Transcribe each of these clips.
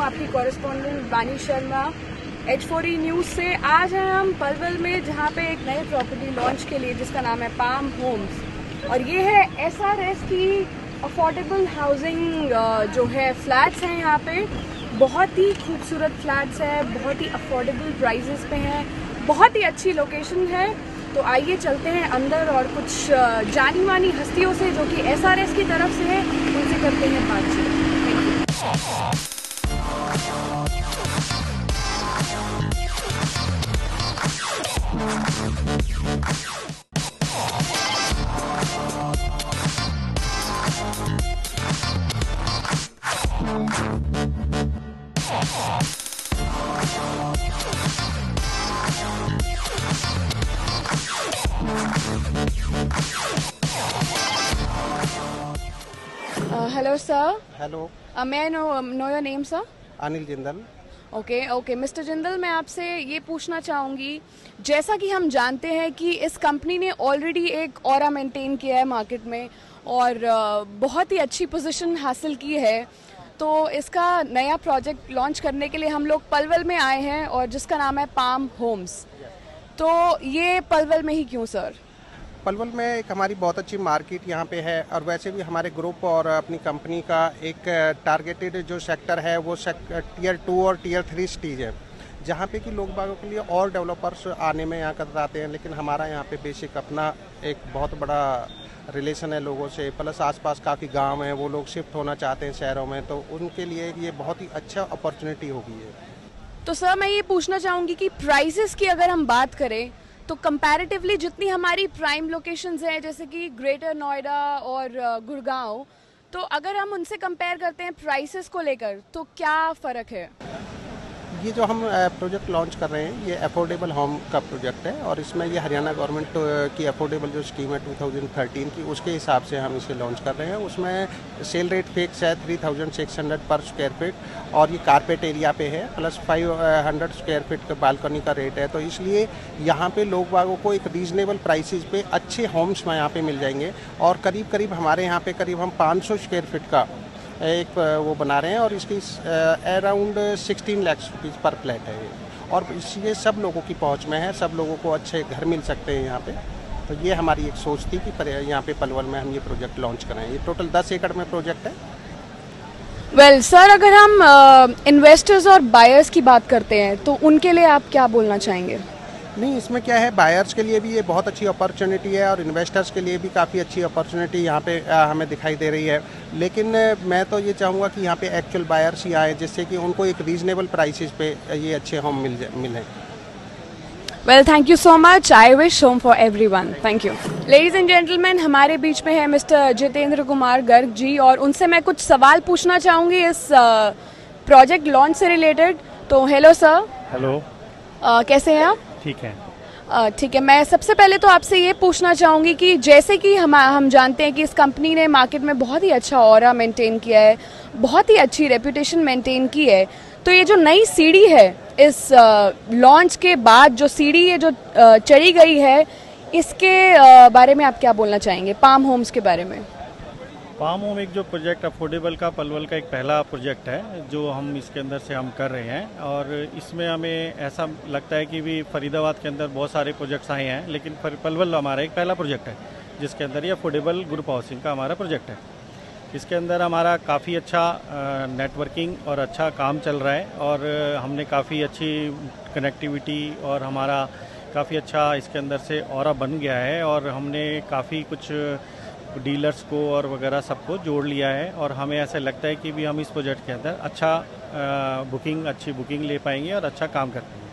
आपकी कॉरेस्पॉन्डेंट बानी Sharma H4E news से। आज हैं हम पलवल में, जहां पे एक नई प्रॉपर्टी लॉन्च के लिए जिसका नाम है पाम होम्स, और ये है SRS की अफोर्डेबल हाउसिंग जो है फ्लैट्स हैं यहाँ पे। बहुत ही खूबसूरत फ्लैट्स है, बहुत ही अफोर्डेबल प्राइजेस पे हैं, बहुत ही अच्छी लोकेशन है। तो आइए चलते हैं अंदर और कुछ जानी मानी हस्तियों से जो कि SRS की तरफ से है, उनसे करते हैं बातचीत। Hello sir. Hello. may I know your name sir? Anil Jindal. Okay mister Jindal, मैं आपसे ये पूछना चाहूँगी, जैसा कि हम जानते हैं कि इस कंपनी ने ऑलरेडी एक ऑरा मेंटेन किया है मार्केट में और बहुत ही अच्छी पोजीशन हासिल की है, तो इसका नया प्रोजेक्ट लॉन्च करने के लिए हम लोग पलवल में आए हैं और जिसका नाम है पाम होम्स। तो ये पलवल में ही क्यों सर? पलवल में एक हमारी बहुत अच्छी मार्केट यहाँ पे है, और वैसे भी हमारे ग्रुप और अपनी कंपनी का एक टारगेटेड जो सेक्टर है वो टियर 2 और टियर 3 सिटीज है, जहाँ पे कि लोग बागों के लिए और डेवलपर्स आने में यहाँ कतराते हैं। लेकिन हमारा यहाँ पे बेसिक अपना एक बहुत बड़ा रिलेशन है लोगों से, प्लस आसपास काफ़ी गांव हैं, वो लोग शिफ्ट होना चाहते हैं शहरों में, तो उनके लिए ये बहुत ही अच्छा अपॉर्चुनिटी होगी है। तो सर मैं ये पूछना चाहूँगी कि प्राइसेस की अगर हम बात करें तो कंपैरेटिवली जितनी हमारी प्राइम लोकेशंस हैं जैसे कि ग्रेटर नोएडा और गुड़गांव, तो अगर हम उनसे कंपेयर करते हैं प्राइसेस को लेकर तो क्या फ़र्क है? ये जो हम प्रोजेक्ट लॉन्च कर रहे हैं ये अफोर्डेबल होम का प्रोजेक्ट है, और इसमें ये हरियाणा गवर्नमेंट की अफोर्डेबल जो स्कीम है 2013 की, उसके हिसाब से हम इसे लॉन्च कर रहे हैं। उसमें सेल रेट फिक्स है 3600 पर स्क्वायर फीट, और ये कारपेट एरिया पे है, प्लस 500 स्क्वायर फीट का बालकनी का रेट है। तो इसलिए यहाँ पे लोग बागों को एक रीजनेबल प्राइसेस पे अच्छे होम्स में यहाँ पे मिल जाएंगे, और करीब करीब हमारे यहाँ पे करीब हम 500 स्क्वायर फीट का एक वो बना रहे हैं, और इसकी अराउंड 16 लाख रुपीज़ पर फ्लैट है ये, और ये सब लोगों की पहुंच में है, सब लोगों को अच्छे घर मिल सकते हैं यहाँ पे। तो ये हमारी एक सोच थी कि यहाँ पे पलवल में हम ये प्रोजेक्ट लॉन्च करें। ये टोटल 10 एकड़ में प्रोजेक्ट है। वेल सर, अगर हम इन्वेस्टर्स और बायर्स की बात करते हैं तो उनके लिए आप क्या बोलना चाहेंगे? नहीं, इसमें क्या है, बायर्स के लिए भी ये बहुत अच्छी अपॉर्चुनिटी है और इन्वेस्टर्स के लिए भी काफ़ी अच्छी अपॉर्चुनिटी यहाँ पे हमें दिखाई दे रही है। लेकिन मैं तो ये चाहूँगा कि यहाँ पे एक्चुअल बायर्स ही आए, जिससे कि उनको एक रीजनेबल प्राइसेस पे ये अच्छे होम मिलें। Well thank you so much, I wish home for everyone. Thank you. Ladies and gentleman, हमारे बीच में है मिस्टर जितेंद्र कुमार गर्ग जी, और उनसे मैं कुछ सवाल पूछना चाहूँगी इस प्रोजेक्ट लॉन्च से रिलेटेड। तो हेलो सर। हेलो। कैसे हैं आप? ठीक है। ठीक है, मैं सबसे पहले तो आपसे ये पूछना चाहूँगी कि जैसे कि हम जानते हैं कि इस कंपनी ने मार्केट में बहुत ही अच्छा ऑरा मेंटेन किया है, बहुत ही अच्छी रेपुटेशन मेंटेन की है, तो ये जो नई सीढ़ी है इस लॉन्च के बाद, जो सीढ़ी ये जो चढ़ी गई है, इसके बारे में आप क्या बोलना चाहेंगे, पाम होम्स के बारे में? पाम होम एक जो प्रोजेक्ट अफोर्डेबल का पलवल का एक पहला प्रोजेक्ट है जो हम इसके अंदर से हम कर रहे हैं, और इसमें हमें ऐसा लगता है कि भी फरीदाबाद के अंदर बहुत सारे प्रोजेक्ट्स आए हैं, लेकिन पलवल हमारा एक पहला प्रोजेक्ट है जिसके अंदर ये अफोर्डेबल ग्रुप हाउसिंग का हमारा प्रोजेक्ट है। इसके अंदर हमारा काफ़ी अच्छा नेटवर्किंग और अच्छा काम चल रहा है, और हमने काफ़ी अच्छी कनेक्टिविटी और हमारा काफ़ी अच्छा इसके अंदर से ऑरा बन गया है, और हमने काफ़ी कुछ डीलर्स को और वगैरह सबको जोड़ लिया है, और हमें ऐसा लगता है कि भी हम इस प्रोजेक्ट के अंदर अच्छी बुकिंग ले पाएंगे और अच्छा काम कर पाएंगे।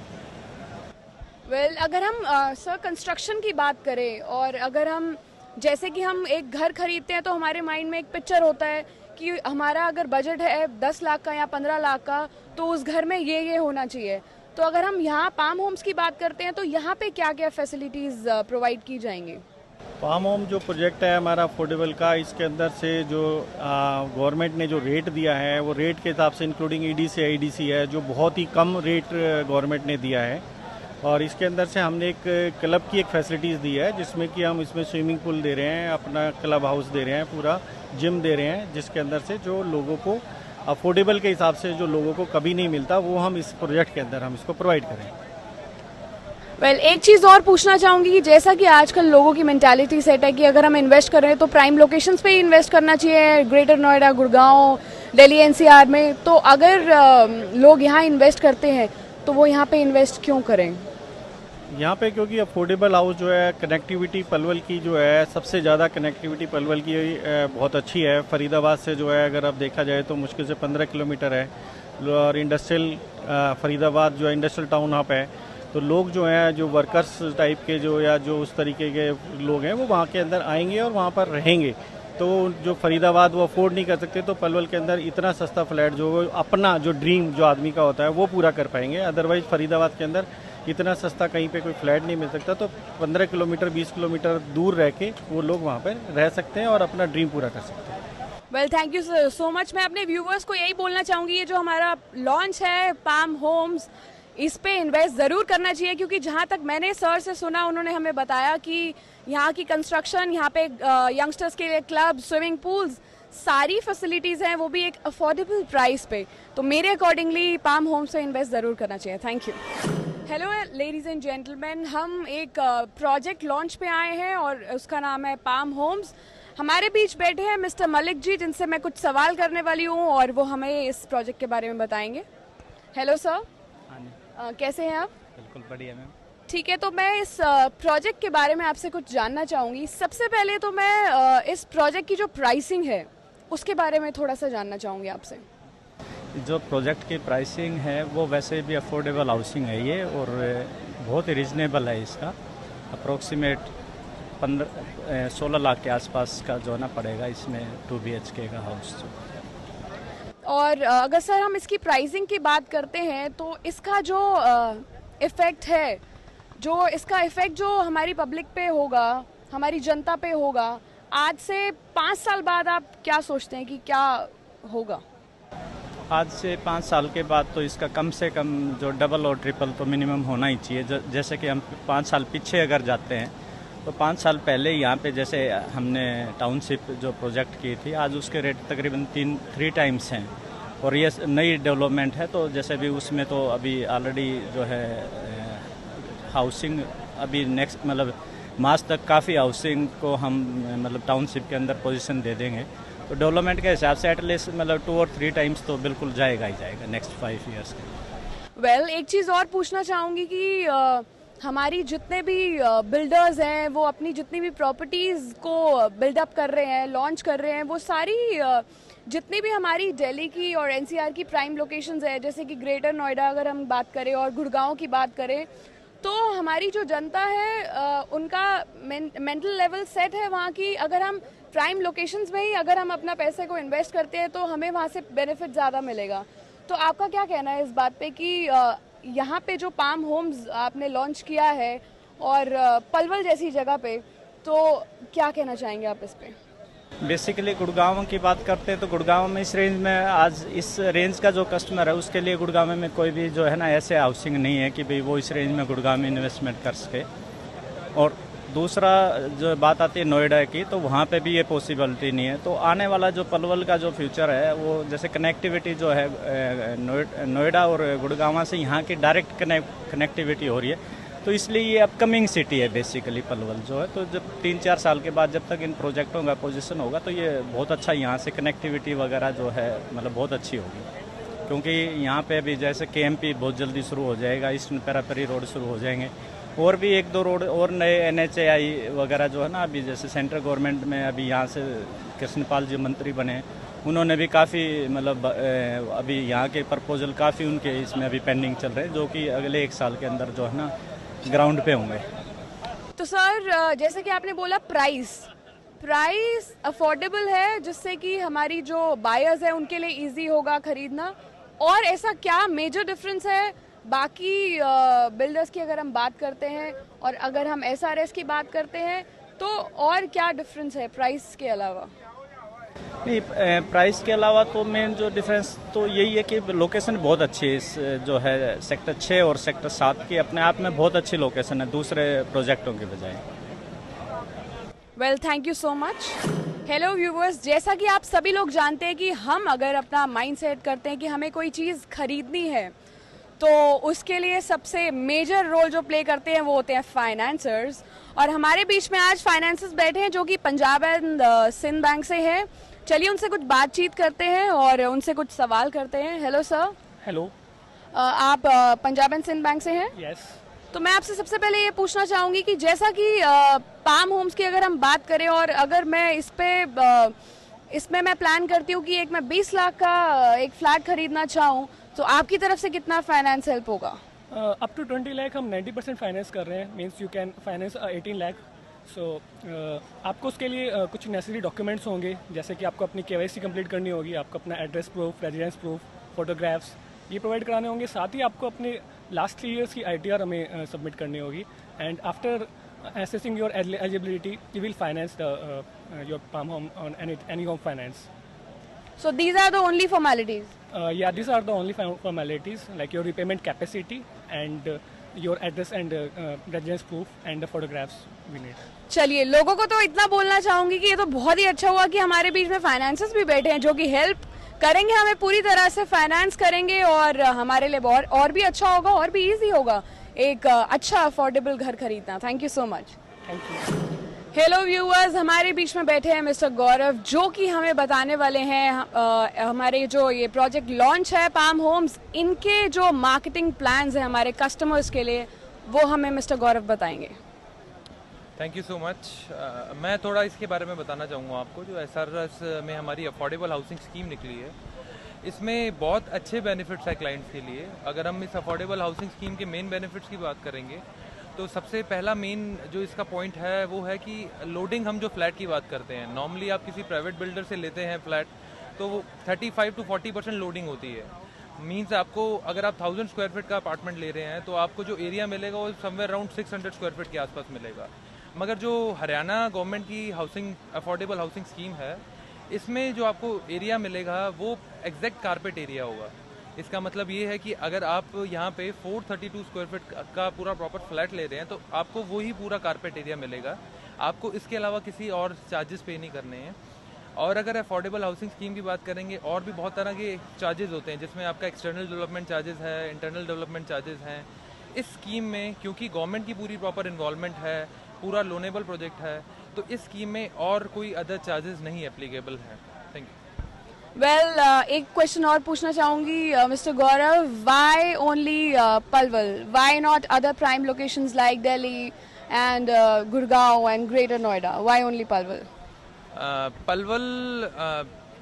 वेल अगर हम सर कंस्ट्रक्शन की बात करें, और अगर हम जैसे कि हम एक घर खरीदते हैं तो हमारे माइंड में एक पिक्चर होता है कि हमारा अगर बजट है 10 लाख का या 15 लाख का, तो उस घर में ये होना चाहिए। तो अगर हम यहाँ पाम होम्स की बात करते हैं तो यहाँ पे क्या क्या फैसिलिटीज़ प्रोवाइड की जाएंगी? पाम होम जो प्रोजेक्ट है हमारा अफोर्डेबल का, इसके अंदर से जो गवर्नमेंट ने जो रेट दिया है वो रेट के हिसाब से इंक्लूडिंग ईडीसी आईडीसी है, जो बहुत ही कम रेट गवर्नमेंट ने दिया है, और इसके अंदर से हमने एक क्लब की एक फैसिलिटीज़ दी है जिसमें कि हम इसमें स्विमिंग पूल दे रहे हैं, अपना क्लब हाउस दे रहे हैं, पूरा जिम दे रहे हैं, जिसके अंदर से जो लोगों को अफोर्डेबल के हिसाब से जो लोगों को कभी नहीं मिलता, वो हम इस प्रोजेक्ट के अंदर हम इसको प्रोवाइड करें। एक चीज़ और पूछना चाहूँगी कि जैसा कि आजकल लोगों की मेंटालिटी सेट है कि अगर हम इन्वेस्ट कर रहे हैं तो प्राइम लोकेशंस पे ही इन्वेस्ट करना चाहिए, ग्रेटर नोएडा, गुड़गांव, दिल्ली एनसीआर में। तो अगर लोग यहाँ इन्वेस्ट करते हैं तो वो यहाँ पे इन्वेस्ट क्यों करें? यहाँ पे क्योंकि अफोर्डेबल हाउस जो है, कनेक्टिविटी पलवल की जो है सबसे ज़्यादा कनेक्टिविटी पलवल की बहुत अच्छी है। फरीदाबाद से जो है अगर अब देखा जाए तो मुश्किल से 15 किलोमीटर है, और इंडस्ट्रियल फरीदाबाद जो है इंडस्ट्रियल टाउन हब है। तो लोग जो हैं, जो वर्कर्स टाइप के जो या जो उस तरीके के लोग हैं, वो वहाँ के अंदर आएंगे और वहाँ पर रहेंगे। तो जो फरीदाबाद वो अफोर्ड नहीं कर सकते, तो पलवल के अंदर इतना सस्ता फ्लैट जो अपना जो ड्रीम जो आदमी का होता है वो पूरा कर पाएंगे। अदरवाइज फरीदाबाद के अंदर इतना सस्ता कहीं पे कोई फ्लैट नहीं मिल सकता। तो 15 किलोमीटर 20 किलोमीटर दूर रह के वो लोग वहाँ पर रह सकते हैं और अपना ड्रीम पूरा कर सकते हैं। Thank you so much. मैं अपने व्यूवर्स को यही बोलना चाहूँगी, ये जो हमारा लॉन्च है पाम होम्स, इस पे इन्वेस्ट ज़रूर करना चाहिए, क्योंकि जहाँ तक मैंने सर से सुना, उन्होंने हमें बताया कि यहाँ की कंस्ट्रक्शन, यहाँ पे यंगस्टर्स के लिए क्लब, स्विमिंग पूल्स, सारी फैसिलिटीज़ हैं, वो भी एक अफोर्डेबल प्राइस पे। तो मेरे अकॉर्डिंगली पाम होम्स से इन्वेस्ट ज़रूर करना चाहिए। Thank you. Hello ladies and gentleman, हम एक प्रोजेक्ट लॉन्च पे आए हैं और उसका नाम है पाम होम्स। हमारे बीच बैठे हैं मिस्टर मलिक जी, जिनसे मैं कुछ सवाल करने वाली हूँ और वो हमें इस प्रोजेक्ट के बारे में बताएंगे। हेलो सर, कैसे हैं आप? बिल्कुल बढ़िया मैम। ठीक है, तो मैं इस प्रोजेक्ट के बारे में आपसे कुछ जानना चाहूँगी। सबसे पहले तो मैं इस प्रोजेक्ट की जो प्राइसिंग है उसके बारे में थोड़ा सा जानना चाहूँगी आपसे। जो प्रोजेक्ट की प्राइसिंग है वो वैसे भी अफोर्डेबल हाउसिंग है ये, और बहुत ही रिजनेबल है। इसका अप्रोक्सीमेट 16 लाख के आसपास का जो ना पड़ेगा इसमें 2 BHK का हाउस। और अगर सर हम इसकी प्राइसिंग की बात करते हैं तो इसका जो इफ़ेक्ट है, जो इसका इफ़ेक्ट जो हमारी पब्लिक पे होगा, हमारी जनता पे होगा, आज से 5 साल बाद आप क्या सोचते हैं कि क्या होगा? आज से 5 साल के बाद तो इसका कम से कम जो डबल और ट्रिपल तो मिनिमम होना ही चाहिए। जैसे कि हम 5 साल पीछे अगर जाते हैं तो 5 साल पहले यहाँ पे जैसे हमने टाउनशिप जो प्रोजेक्ट की थी, आज उसके रेट तकरीबन 3 टाइम्स हैं। और ये नई डेवलपमेंट है, तो जैसे भी उसमें तो अभी ऑलरेडी जो है हाउसिंग अभी नेक्स्ट मतलब मार्च तक काफ़ी हाउसिंग को हम मतलब टाउनशिप के अंदर पोजीशन दे देंगे। तो डेवलपमेंट के हिसाब से एटलीस्ट मतलब 2 और 3 टाइम्स तो बिल्कुल जाएगा ही जाएगा नेक्स्ट 5 ईयर्स के। एक चीज़ और पूछना चाहूँगी कि हमारी जितने भी बिल्डर्स हैं वो अपनी जितनी भी प्रॉपर्टीज़ को बिल्डअप कर रहे हैं, लॉन्च कर रहे हैं, वो सारी जितनी भी हमारी दिल्ली की और एनसीआर की प्राइम लोकेशंस है, जैसे कि ग्रेटर नोएडा अगर हम बात करें और गुड़गांव की बात करें, तो हमारी जो जनता है उनका मेंटल लेवल सेट है वहाँ की। अगर हम प्राइम लोकेशंस में ही अगर हम अपना पैसे को इन्वेस्ट करते हैं तो हमें वहाँ से बेनिफिट ज़्यादा मिलेगा। तो आपका क्या कहना है इस बात पे कि यहाँ पे जो पाम होम्स आपने लॉन्च किया है और पलवल जैसी जगह पे, तो क्या कहना चाहेंगे आप इस पे? बेसिकली गुड़गांव की बात करते हैं तो गुड़गांव में इस रेंज में, आज इस रेंज का जो कस्टमर है उसके लिए गुड़गांव में कोई भी जो है ना ऐसे हाउसिंग नहीं है कि भाई वो इस रेंज में गुड़गांव में इन्वेस्टमेंट कर सके। और दूसरा जो बात आती है नोएडा की, तो वहाँ पे भी ये पॉसिबिलिटी नहीं है। तो आने वाला जो पलवल का जो फ्यूचर है वो जैसे कनेक्टिविटी जो है नोएडा और गुड़गांव से यहाँ की डायरेक्ट कनेक्टिविटी हो रही है, तो इसलिए ये अपकमिंग सिटी है बेसिकली पलवल जो है। तो जब 3-4 साल के बाद जब तक इन प्रोजेक्टों का पोजीशन होगा तो ये बहुत अच्छा यहाँ से कनेक्टिविटी वगैरह जो है मतलब बहुत अच्छी होगी, क्योंकि यहाँ पे अभी जैसे KMP बहुत जल्दी शुरू हो जाएगा, ईस्टर्न पेरापेरी रोड शुरू हो जाएंगे, और भी 1-2 रोड और नए NHAI वगैरह जो है ना, अभी जैसे सेंट्रल गवर्नमेंट में अभी यहाँ से कृष्णपाल जी मंत्री बने, उन्होंने भी काफ़ी मतलब अभी यहाँ के प्रपोजल काफ़ी उनके इसमें अभी पेंडिंग चल रहे हैं, जो कि अगले 1 साल के अंदर जो है ना ग्राउंड पे होंगे। तो सर जैसे कि आपने बोला प्राइस अफोर्डेबल है, जिससे कि हमारी जो बायर्स है उनके लिए इजी होगा खरीदना, और ऐसा क्या मेजर डिफरेंस है बाकी बिल्डर्स की अगर हम बात करते हैं और अगर हम SRS की बात करते हैं, तो और क्या डिफरेंस है प्राइस के अलावा? नहीं, प्राइस के अलावा तो मेन जो डिफरेंस तो यही है कि लोकेशन बहुत अच्छी है। इस जो है सेक्टर 6 और सेक्टर 7 की अपने आप में बहुत अच्छी लोकेशन है दूसरे प्रोजेक्टों के बजाय। Thank you so much. Hello viewers, जैसा कि आप सभी लोग जानते हैं कि हम अगर अपना माइंड सेट करते हैं कि हमें कोई चीज़ खरीदनी है तो उसके लिए सबसे मेजर रोल जो प्ले करते हैं वो होते हैं फाइनेंसर्स। और हमारे बीच में आज फाइनेंसर्स बैठे हैं जो कि पंजाब एंड सिंध बैंक से हैं। चलिए उनसे कुछ बातचीत करते हैं और उनसे कुछ सवाल करते हैं। Hello sir. हेलो। आप पंजाब एंड सिंध बैंक से हैं? यस। तो मैं आपसे सबसे पहले ये पूछना चाहूँगी कि जैसा कि पाम होम्स की अगर हम बात करें और अगर मैं इसमें मैं प्लान करती हूँ कि एक मैं 20 लाख का एक फ्लैट खरीदना चाहूँ तो आपकी तरफ से कितना फाइनेंस हेल्प होगा? अप टू 20 लाख हम 90% फाइनेंस कर रहे हैं। Means you can finance 18 lakh. So आपको उसके लिए कुछ नेसेसरी डॉक्यूमेंट्स होंगे, जैसे कि आपको अपनी KYC कंप्लीट करनी होगी, आपको अपना address proof, residence proof, photographs ये प्रोवाइड कराने होंगे। साथ ही आपको अपने लास्ट 3 ईयर्स की ITR हमें सबमिट करनी होगी। And after assessing your eligibility, you will finance your palm home on any home finance. So these are the only formalities? Yeah, these are the only formalities, like your repayment capacity and your address and residence proof and the photographs we need. चलिए, लोगों को तो इतना बोलना चाहूँगी कि ये तो बहुत ही अच्छा हुआ कि हमारे बीच में फाइनेंसर्स भी बैठे हैं जो कि हेल्प करेंगे, हमें पूरी तरह से फाइनेंस करेंगे और हमारे लिए और भी अच्छा होगा और भी ईजी होगा एक अच्छा अफोर्डेबल घर खरीदना। Thank you so much. Thank you. Hello viewers, हमारे बीच में बैठे हैं मिस्टर गौरव जो कि हमें बताने वाले हैं हमारे जो ये प्रोजेक्ट लॉन्च है पाम होम्स, इनके जो मार्केटिंग प्लान्स हैं हमारे कस्टमर्स के लिए, वो हमें मिस्टर गौरव बताएंगे। Thank you so much. मैं थोड़ा इसके बारे में बताना चाहूँगा आपको। जो SRS में हमारी अफोर्डेबल हाउसिंग स्कीम निकली है, इसमें बहुत अच्छे बेनिफिट्स है क्लाइंट्स के लिए। अगर हम इस अफोर्डेबल हाउसिंग स्कीम के मेन बेनिफिट्स की बात करेंगे तो सबसे पहला मेन जो इसका पॉइंट है वो है कि लोडिंग। हम जो फ्लैट की बात करते हैं, नॉर्मली आप किसी प्राइवेट बिल्डर से लेते हैं फ्लैट तो वो 35 to 40% लोडिंग होती है। मीन्स आपको अगर आप 1000 स्क्वायर फीट का अपार्टमेंट ले रहे हैं तो आपको जो एरिया मिलेगा वो समवेयर अराउंड 600 स्क्वायर फीट के आसपास मिलेगा। मगर जो हरियाणा गवर्नमेंट की हाउसिंग अफोर्डेबल हाउसिंग स्कीम है, इसमें जो आपको एरिया मिलेगा वो एग्जैक्ट कारपेट एरिया होगा। इसका मतलब ये है कि अगर आप यहाँ पे 432 स्क्वायर फीट का पूरा प्रॉपर फ्लैट ले रहे हैं तो आपको वही पूरा कारपेट एरिया मिलेगा। आपको इसके अलावा किसी और चार्जेस पे नहीं करने हैं। और अगर अफोर्डेबल हाउसिंग स्कीम की बात करेंगे, और भी बहुत तरह के चार्जेस होते हैं जिसमें आपका एक्सटर्नल डेवलपमेंट चार्जेस है, इंटरनल डेवलपमेंट चार्जेस हैं। इस स्कीम में क्योंकि गवर्नमेंट की पूरी प्रॉपर इन्वॉल्वमेंट है, पूरा लोनेबल प्रोजेक्ट है, तो इस स्कीम में और कोई अदर चार्जेस नहीं एप्लीकेबल हैं। Thank you. वेल, एक क्वेश्चन और पूछना चाहूँगी mister Gaurav, why only Palwal, why not other prime locations like Delhi and Gurgaon and Greater Noida, why only Palwal? Palwal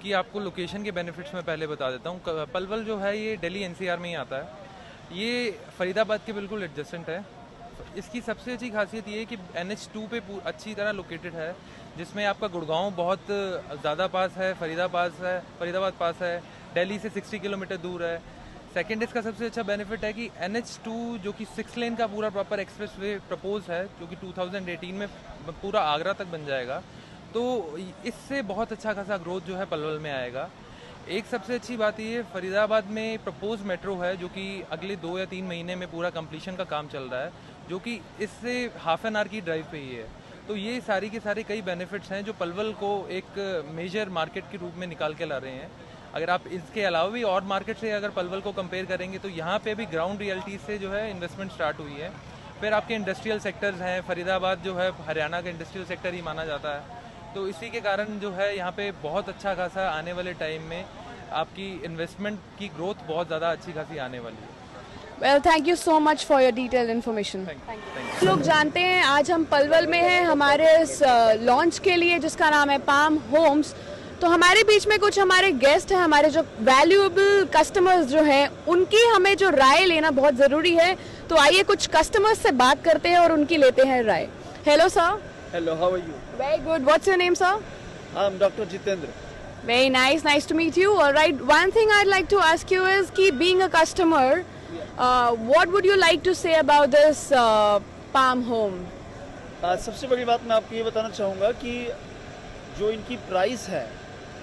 की आपको लोकेशन के बेनिफिट्स मैं पहले बता देता हूँ। पलवल जो है ये दिल्ली NCR में ही आता है। ये फरीदाबाद के बिल्कुल एडजेसेंट है। इसकी सबसे अच्छी खासियत ये है कि NH2 पे अच्छी तरह लोकेटेड है, जिसमें आपका गुड़गांव बहुत ज़्यादा पास है, फरीदाबाद पास है, दिल्ली से 60 किलोमीटर दूर है। सेकेंड, इसका सबसे अच्छा बेनिफिट है कि NH2 जो कि 6 लेन का पूरा प्रॉपर एक्सप्रेस वे प्रपोज है, जो कि 2018 में पूरा आगरा तक बन जाएगा, तो इससे बहुत अच्छा खासा ग्रोथ जो है पलवल में आएगा। एक सबसे अच्छी बात ये, फरीदाबाद में प्रपोज मेट्रो है जो कि अगले 2 या 3 महीने में पूरा कंप्लीशन का काम चल रहा है, जो कि इससे हाफ एन आवर की ड्राइव पे ही है। तो ये सारी के सारे कई बेनिफिट्स हैं जो पलवल को एक मेजर मार्केट के रूप में निकाल के ला रहे हैं। अगर आप इसके अलावा भी और मार्केट से अगर पलवल को कंपेयर करेंगे तो यहाँ पे भी ग्राउंड रियलिटी से जो है इन्वेस्टमेंट स्टार्ट हुई है। फिर आपके इंडस्ट्रियल सेक्टर्स हैं, फरीदाबाद जो है हरियाणा का इंडस्ट्रियल सेक्टर ही माना जाता है, तो इसी के कारण जो है यहाँ पे बहुत अच्छा खासा आने वाले टाइम में आपकी इन्वेस्टमेंट की ग्रोथ बहुत ज़्यादा अच्छी खासी आने वाली है। Well, thank you so much for your detail information. लोग जानते हैं आज हम पलवल में हैं हमारे इस लॉन्च के लिए जिसका नाम है पाम होम्स। तो हमारे बीच में कुछ हमारे गेस्ट हैं, हमारे जो वैल्यूएबल कस्टमर्स जो हैं, उनकी हमें जो राय लेना बहुत ज़रूरी है। तो आइए कुछ कस्टमर्स से बात करते हैं और उनकी लेते हैं राय। Hello sir. Hello, how are you? Very good. What's your name, sir? I'm Dr. Jitendra. Very nice. Nice to meet you. All right. One thing I'd like to ask you is, कि being a customer, what would you like to say about this Palm Home? सबसे बड़ी बात मैं आपको ये बताना चाहूँगा कि जो इनकी प्राइस है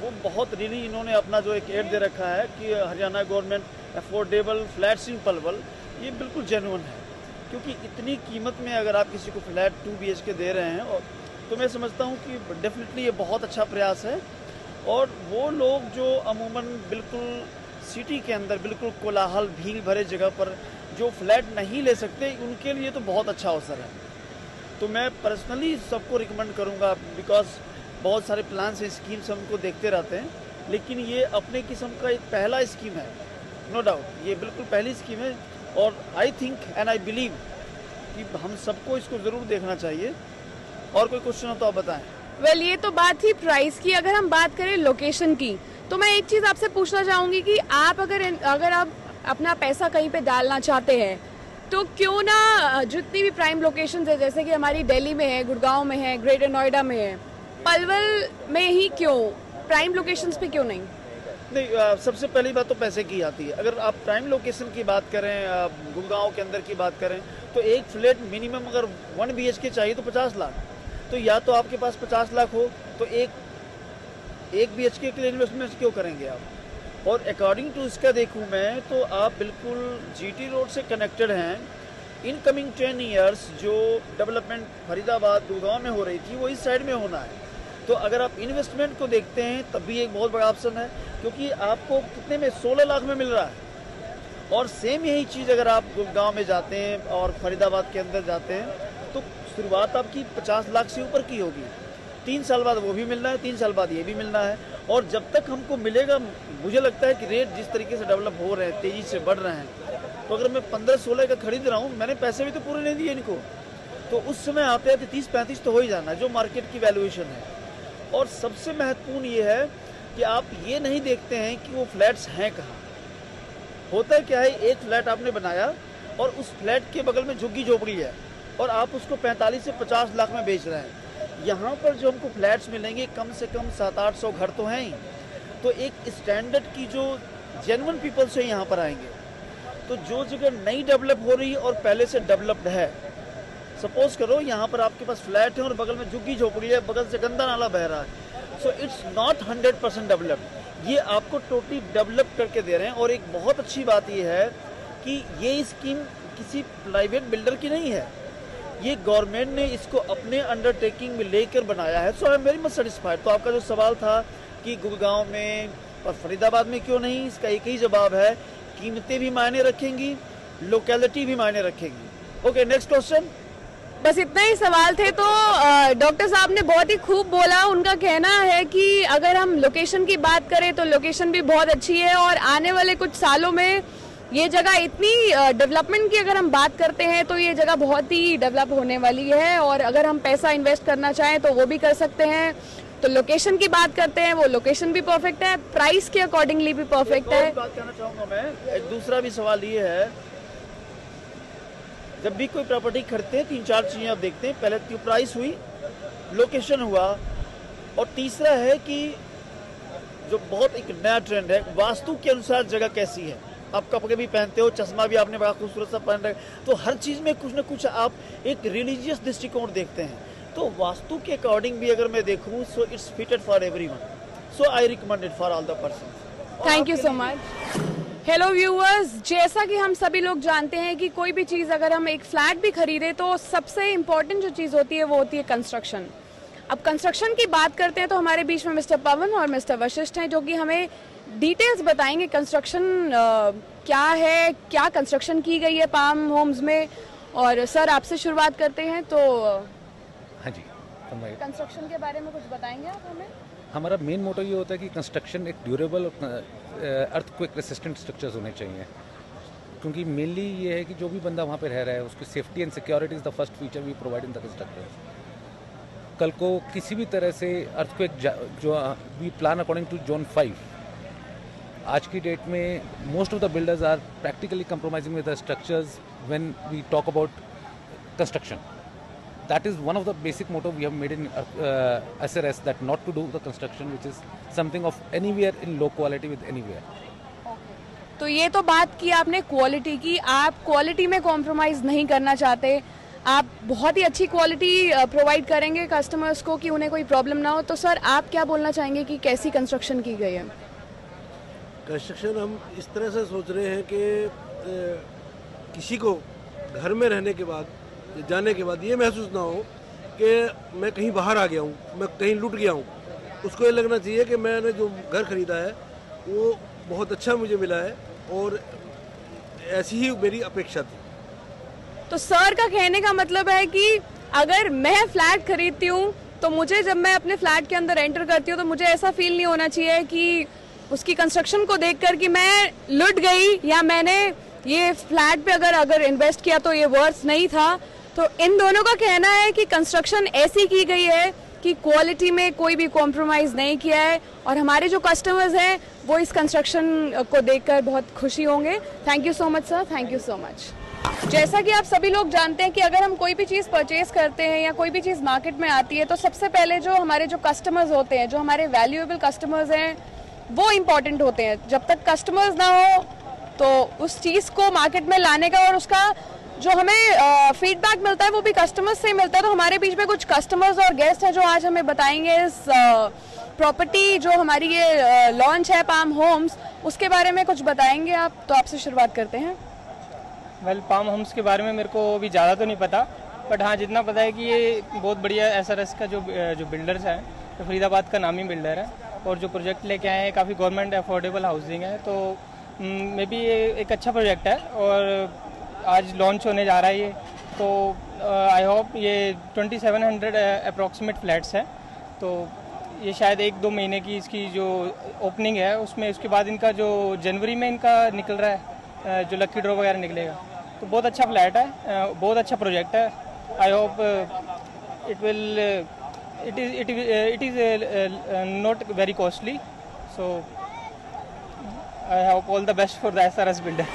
वो बहुत रियली इन्होंने अपना जो एक एड दे रखा है कि हरियाणा गवर्नमेंट अफोर्डेबल फ्लैट्स इन पलवल, ये बिल्कुल जेन्युइन है। क्योंकि इतनी कीमत में अगर आप किसी को फ्लैट 2 BHK दे रहे हैं और तो मैं समझता हूँ कि डेफिनेटली ये बहुत अच्छा प्रयास है। और वो लोग जो अमूमन बिल्कुल सिटी के अंदर बिल्कुल कोलाहल भीड़ भरे जगह पर जो फ्लैट नहीं ले सकते, उनके लिए तो बहुत अच्छा अवसर है। तो मैं पर्सनली सबको रिकमेंड करूँगा, बिकॉज बहुत सारे प्लान्स हैं, स्कीम्स हम उनको देखते रहते हैं, लेकिन ये अपने किस्म का एक पहला स्कीम है, नो डाउट ये बिल्कुल पहली स्कीम है। और I think and I believe कि हम सबको इसको ज़रूर देखना चाहिए। और कोई क्वेश्चन हो तो आप बताएं। वेल, ये तो बात थी प्राइस की। अगर हम बात करें लोकेशन की, तो मैं एक चीज़ आपसे पूछना चाहूँगी कि आप अगर आप अपना पैसा कहीं पे डालना चाहते हैं तो क्यों ना जितनी भी प्राइम लोकेशंस है, जैसे कि हमारी दिल्ली में है, गुड़गांव में है, ग्रेटर नोएडा में है, पलवल में ही क्यों, प्राइम लोकेशंस पे क्यों नहीं? नहीं, सबसे पहली बात तो पैसे की आती है। अगर आप प्राइम लोकेशन की बात करें, गुड़गांव के अंदर की बात करें, तो एक फ्लैट मिनिमम अगर 1 BHK चाहिए तो 50 लाख। तो या तो आपके पास 50 लाख हो तो एक BHK के लिए इन्वेस्टमेंट क्यों करेंगे आप? और अकॉर्डिंग टू इसका देखूं मैं तो आप बिल्कुल GT रोड से कनेक्टेड हैं। इनकमिंग 10 ईयर्स जो डेवलपमेंट फरीदाबाद गुड़गांव में हो रही थी वो इस साइड में होना है। तो अगर आप इन्वेस्टमेंट को देखते हैं तब भी एक बहुत बड़ा ऑप्शन है, क्योंकि आपको कितने में 16 लाख में मिल रहा है। और सेम यही चीज़ अगर आप गुड़गांव में जाते हैं और फरीदाबाद के अंदर जाते हैं तो शुरुआत आपकी 50 लाख से ऊपर की होगी। 3 साल बाद वो भी मिलना है, 3 साल बाद ये भी मिलना है। और जब तक हमको मिलेगा, मुझे लगता है कि रेट जिस तरीके से डेवलप हो रहे हैं, तेज़ी से बढ़ रहे हैं, तो अगर मैं 15-16 का खरीद रहा हूँ, मैंने पैसे भी तो पूरे नहीं दिए इनको, तो उस समय आते आते 30-35 तो हो ही जाना है, जो मार्केट की वैल्यूएशन है। और सबसे महत्वपूर्ण ये है कि आप ये नहीं देखते हैं कि वो फ्लैट्स हैं कहाँ। होता क्या है, एक फ्लैट आपने बनाया और उस फ्लैट के बगल में झुग्गी झोपड़ी है और आप उसको 45 से 50 लाख में बेच रहे हैं। यहाँ पर जो हमको फ्लैट्स मिलेंगे कम से कम 700-800 घर तो हैं ही। तो एक स्टैंडर्ड की जो जेन्युइन पीपल से यहाँ पर आएंगे। तो जो जगह नई डेवलप हो रही है और पहले से डेवलप्ड है, सपोज करो यहाँ पर आपके पास फ्लैट है और बगल में झुग्गी झोपड़ी है, बगल से गंदा नाला बह रहा है, सो इट्स नॉट 100% डेवलप्ड। ये आपको टोटली डेवलप करके दे रहे हैं। और एक बहुत अच्छी बात ये है कि ये स्कीम किसी प्राइवेट बिल्डर की नहीं है, ये गवर्नमेंट ने इसको अपने अंडरटेकिंग में लेकर बनाया है। So I am very much satisfied. तो आपका जो सवाल था कि गुड़गांव में और फरीदाबाद में क्यों नहीं, इसका एक ही जवाब है, कीमतें भी मायने रखेंगी, लोकेलिटी भी मायने रखेंगी। Okay, next question. बस इतना ही सवाल थे। तो डॉक्टर साहब ने बहुत ही खूब बोला। उनका कहना है कि अगर हम लोकेशन की बात करें तो लोकेशन भी बहुत अच्छी है और आने वाले कुछ सालों में ये जगह इतनी डेवलपमेंट की अगर हम बात करते हैं तो ये जगह बहुत ही डेवलप होने वाली है। और अगर हम पैसा इन्वेस्ट करना चाहें तो वो भी कर सकते हैं। तो लोकेशन की बात करते हैं, वो लोकेशन भी परफेक्ट है, प्राइस के अकॉर्डिंगली भी परफेक्ट है। बात कहना चाहूँगा मैं, एक दूसरा भी सवाल ये है, जब भी कोई प्रॉपर्टी खरीदते हैं 3-4 चीज़ें आप देखते हैं। पहले तो प्राइस हुई, लोकेशन हुआ, और तीसरा है कि जो बहुत एक नया ट्रेंड है, वास्तु के अनुसार जगह कैसी है। आप कपड़े भी पहनते हो, चश्मा भी आपने बड़ा खूबसूरत सा पहन रखा है, तो हर चीज़ में कुछ ना कुछ आप एक रिलीजियस दृष्टिकोण देखते हैं। तो वास्तु के अकॉर्डिंग भी अगर मैं देखूँ, so it's fitted for everyone, so I recommend it for all the person. Thank you so much. Hello viewers, जैसा कि हम सभी लोग जानते हैं कि कोई भी चीज़ अगर हम एक फ्लैट भी खरीदें तो सबसे इम्पोर्टेंट जो चीज़ होती है वो होती है कंस्ट्रक्शन। अब कंस्ट्रक्शन की बात करते हैं तो हमारे बीच में मिस्टर पवन और मिस्टर वशिष्ठ हैं जो कि हमें डिटेल्स बताएंगे कंस्ट्रक्शन क्या है, क्या कंस्ट्रक्शन की गई है पाम होम्स में। और सर, आपसे शुरुआत करते हैं तो हाँ जी, कंस्ट्रक्शन के बारे में कुछ बताएंगे आप हमें? हमारा मेन मोटो ये होता है कि कंस्ट्रक्शन एक ड्यूरेबल अर्थक्वेक रेसिस्टेंट स्ट्रक्चर्स होने चाहिए, क्योंकि मेनली ये है कि जो भी बंदा वहाँ पे रह रहा है उसकी safety and security is the first feature we provide in the constructors. कल को किसी भी तरह से अर्थक्वेक जो we plan according to zone 5, आज की डेट में most of the builders are practically compromising with the structures when we talk about construction. That is one of the basic motto we have made in SRS, that not to do the construction which is something of anywhere in low quality with anywhere. तो ये तो बात की आपने quality की, आप quality में compromise नहीं करना चाहते, आप बहुत ही अच्छी क्वालिटी प्रोवाइड करेंगे कस्टमर्स को कि उन्हें कोई प्रॉब्लम ना हो। तो सर, आप क्या बोलना चाहेंगे कि कैसी कंस्ट्रक्शन की गई है? कंस्ट्रक्शन हम इस तरह से सोच रहे हैं कि किसी को घर में रहने के बाद, जाने के बाद ये महसूस ना हो कि मैं कहीं बाहर आ गया हूँ, मैं कहीं लुट गया हूँ, उसको ये लगना चाहिए कि मैंने जो घर खरीदा है वो बहुत अच्छा मुझे मिला है, और ऐसी ही मेरी अपेक्षा थी। तो सर का कहने का मतलब है कि अगर मैं फ्लैट खरीदती हूँ तो मुझे, जब मैं अपने फ्लैट के अंदर एंटर करती हूँ, तो मुझे ऐसा फील नहीं होना चाहिए कि उसकी कंस्ट्रक्शन को देखकर कि मैं लुट गई या मैंने ये फ्लैट पे अगर इन्वेस्ट किया तो ये वर्थ नहीं था। तो इन दोनों का कहना है कि कंस्ट्रक्शन ऐसी की गई है कि क्वालिटी में कोई भी कॉम्प्रोमाइज़ नहीं किया है, और हमारे जो कस्टमर्स हैं वो इस कंस्ट्रक्शन को देखकर बहुत खुशी होंगे। Thank you so much sir, thank you so much. जैसा कि आप सभी लोग जानते हैं कि अगर हम कोई भी चीज़ परचेज करते हैं या कोई भी चीज़ मार्केट में आती है तो सबसे पहले जो हमारे जो कस्टमर्स होते हैं, जो हमारे वैल्यूएबल कस्टमर्स हैं, वो इम्पॉर्टेंट होते हैं। जब तक कस्टमर्स ना हो तो उस चीज़ को मार्केट में लाने का और उसका जो हमें फीडबैक मिलता है वो भी कस्टमर्स से मिलता है। तो हमारे बीच में कुछ कस्टमर्स और गेस्ट हैं जो आज हमें बताएंगे इस प्रॉपर्टी जो हमारी ये लॉन्च है पाम होम्स, उसके बारे में कुछ बताएंगे आप। तो आपसे शुरुआत करते हैं। वेल, पाम होम्स के बारे में मेरे को भी ज़्यादा तो नहीं पता, बट हाँ जितना पता है कि ये बहुत बढ़िया SRS का जो बिल्डर्स है, तो फरीदाबाद का नामी बिल्डर है, और जो प्रोजेक्ट लेके आए हैं काफ़ी गवर्नमेंट अफोर्डेबल हाउसिंग है। तो मे बी ये एक अच्छा प्रोजेक्ट है और आज लॉन्च होने जा रहा है ये। तो आई होप ये 2700 अप्रॉक्सीमेट फ्लैट्स हैं। तो ये शायद 1-2 महीने की इसकी जो ओपनिंग है उसमें, उसके बाद इनका जो जनवरी में इनका निकल रहा है जो लकी ड्रॉ वगैरह निकलेगा। तो बहुत अच्छा फ्लैट है, बहुत अच्छा प्रोजेक्ट है। I hope it is not very costly, so I hope all the best for the SRS builder.